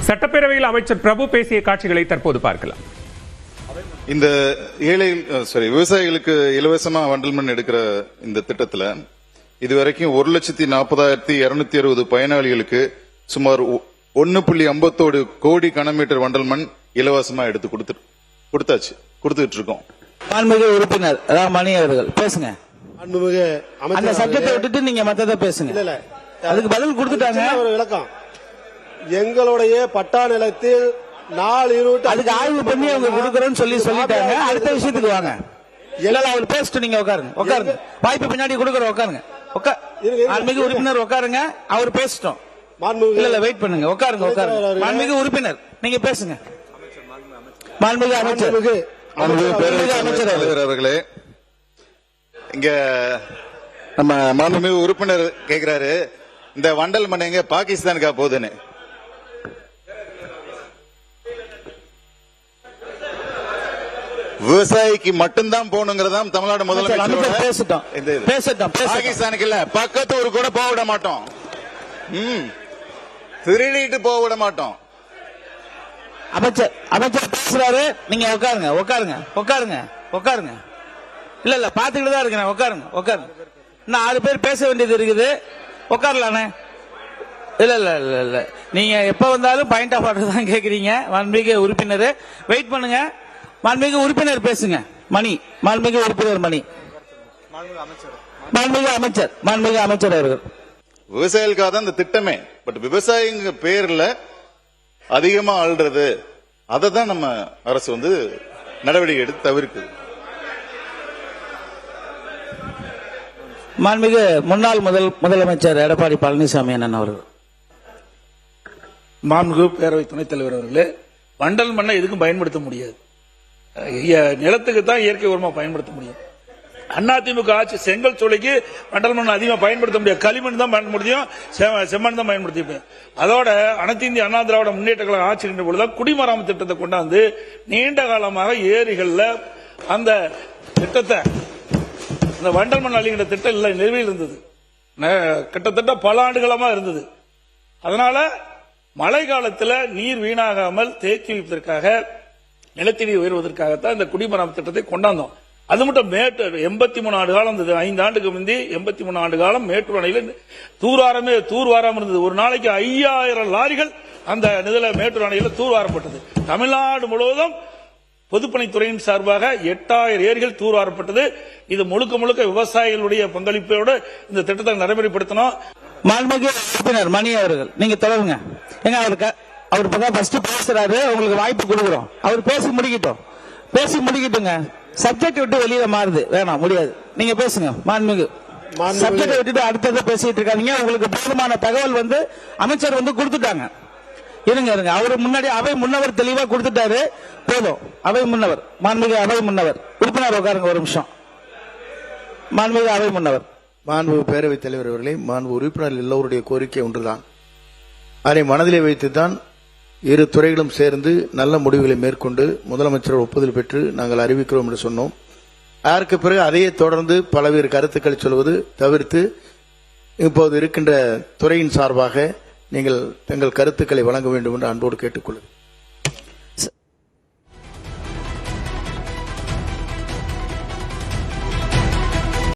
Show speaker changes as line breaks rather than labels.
சட்டப்பேரவையில் அமைச்சர் பிரபு பேசிய காட்சிகளை தற்போது பார்க்கலாம்.
இந்த விவசாயிகளுக்கு இலவசமா வண்டல் மண் எடுக்கிற இந்த திட்டத்துல இதுவரைக்கும் 1,40,260 பயனாளிகளுக்கு சுமார் 1.57 கோடி கனமீட்டர் வண்டல் மண் இலவசமா எடுத்து கொடுத்துட்டு இருக்கோம்.
மாண்புமிகு உறுப்பினர் மணி அவர்கள் பேசுங்க. அந்த சட்டத்தை விட்டுட்டு நீங்க மத்தத பேசுங்க. அதுக்கு பதில் கொடுத்துட்டாங்க.
ஒரு விளக்கம், எங்களுடைய பட்டா நிலத்தில் 4 யூனிட்
அதுக்கு ஆய்வு பண்ணி அவங்க கொடுக்கறோம்னு சொல்லிட்டாங்க. அடுத்த விஷயத்துக்கு வாங்க. இல்ல அவர் பேசிட்டு நீங்க உட்காருங்க. வாய்ப்பு பின்னாடி கொடுக்கறோம். உட்காருங்க. மாண்புமிகு உறுப்பினர் உட்காருங்க. அவர் பேசிட்டோம். இல்ல வெயிட் பண்ணுங்க. உட்காருங்க. மாண்புமிகு உறுப்பினர் நீங்க பேசுங்க. மாண்புமிகு அமைச்சர்
அவர்களே, இங்க நம்ம மாண்புமிகு உறுப்பினர் கேக்குறாரு, இந்த வண்டல் மண் எங்க பாகிஸ்தானுக்கா போகுதுன்னு. விவசாயிக்கு மட்டும்தான் போகணுங்கிறதா தமிழ்நாடு முதலமைச்சர். பாகிஸ்தானுக்கு இல்ல, பக்கத்து ஊரு கூட போக விட மாட்டோம். திருடிட்டு போக விட மாட்டோம்.
அமைச்சர் பேசுறாரு. நீங்க உட்காருங்க. இல்ல பாத்துக்கிட்டு தான் இருக்கிறேன். உட்காருங்க. இன்னும் 6 பேர் பேச வேண்டியது இருக்குது. உட்காரலானே. இல்ல நீங்க எப்ப வந்தாலும் பாயிண்ட் ஆஃப் ஆர்டர் தான் கேக்குறீங்க. மாண்புமிகு உறுப்பினர் வெயிட் பண்ணுங்க. மாண்புமிகு உறுப்பினர் பேசுங்க. மாண்புமிகு உறுப்பினர் மணி. மாண்புமிகு அமைச்சர் அவர்கள்.
விவசாயிகளுக்காக தான் இந்த திட்டமே. பட் விவசாயிங்க பேர்ல அதிகமா ஆள்றது, அதை தான் நம்ம அரசு நடவடிக்கை எடுத்து தவிர்க்குது.
மாண்புமிகு முன்னாள் முதலமைச்சர் எடப்பாடி பழனிசாமி அண்ணன் அவர்கள்.
மாண்புமிகு பேரவை துணைத் தலைவர் அவர்களே, வண்டல் மண்ணை எதுக்கும் பயன்படுத்த முடியாது. நிலத்துக்கு தான் இயற்கை உரமா பயன்படுத்த முடியும். அதிமுக ஆட்சி செங்கல் சூளைக்கு வண்டல் மண் அதிகமாக பயன்படுத்த முடியாது. களிமண் தான் பயன்படுத்த முடியும், செம்மண் தான் பயன்படுத்த முடியும். அதோட அனைத்து இந்திய அண்ணா திராவிட முன்னேற்ற கழகம் ஆட்சி நின்ற பொழுது குடிமராமத்து திட்டத்தை கொண்டாந்து நீண்ட காலமாக ஏரிகள்ல அந்த திட்டத்தை, அந்த வண்டல் மண் அள்ளுகின்ற திட்டம் இல்லை, நிலுவையில் இருந்தது. கிட்டத்தட்ட பல ஆண்டுகளமா இருந்தது. அதனால மழை காலத்தில் நீர் வீணாகாமல் தேக்கி வைப்பதற்காக, நிலத்தடி உயர்வதற்காகத்தான் இந்த குடிமராமத்து திட்டத்தை கொண்டாந்தோம். அது மட்டும் 83 ஆண்டு காலம் இருந்தது. 5 ஆண்டுக்கு முந்தி 83 ஆண்டு காலம் மேட்டூர் அணையில் தூர்வாராம இருந்தது. ஒரு நாளைக்கு 5000 லாரிகள் அந்த மேட்டூர் அணையில் தூர்வாரப்பட்டது. தமிழ்நாடு முழுவதும் பொதுப்பணித்துறையின் சார்பாக 8000 ஏரிகள் தூர்வாரப்பட்டது. இது முழுக்க விவசாயிகளுடைய பங்களிப்போடு இந்த திட்டத்தை நடைமுறைப்படுத்தணும்.
மாண்புமிகு உறுப்பினர் மணி அவர்கள் நீங்க தொடருங்க. அவர் பேசுறாரு, உங்களுக்கு வாய்ப்பு கொடுக்கிறோம். அவர் பேசி முடிக்கட்டுங்க. சப்ஜெக்ட் விட்டு வெளியில மாறுது, வேணாம், முடியாது. நீங்க பேசுங்க. மாண்புமிகு சப்ஜெக்ட் விட்டுட்டு அடுத்தது பேசிட்டு இருக்காதீங்க. உங்களுக்கு போதுமான தகவல் அமைச்சர் கொடுத்துட்டாங்க. இருங்க. அவரு முன்னாடி அவை முன்னவர் தெளிவா கொடுத்துட்டாரு. போதும். அவை முன்னவர், மாண்புமிகு அவை முன்னவர் உறுப்பினர் உட்காருங்க ஒரு நிமிஷம். மாண்புமிகு அவை முன்னவர்.
மாண்புமிகு பேரவைத் தலைவர் அவர்களே, மாண்பு உறுப்பினர் எல்லோருடைய கோரிக்கை ஒன்றுதான். அதை மனதிலே வைத்துத்தான் இரு துறைகளும் சேர்ந்து நல்ல முடிவுகளை மேற்கொண்டு முதலமைச்சர் ஒப்புதல் பெற்று நாங்கள் அறிவிக்கிறோம் என்று சொன்னோம். அதற்கு பிறகு அதையே தொடர்ந்து பல்வேறு கருத்துக்களை சொல்வது தவிர்த்து இப்போது இருக்கின்ற துறையின் சார்பாக நீங்கள் தங்கள் கருத்துக்களை வழங்க வேண்டும் என்று அன்போடு கேட்டுக்கொள்கிறேன்.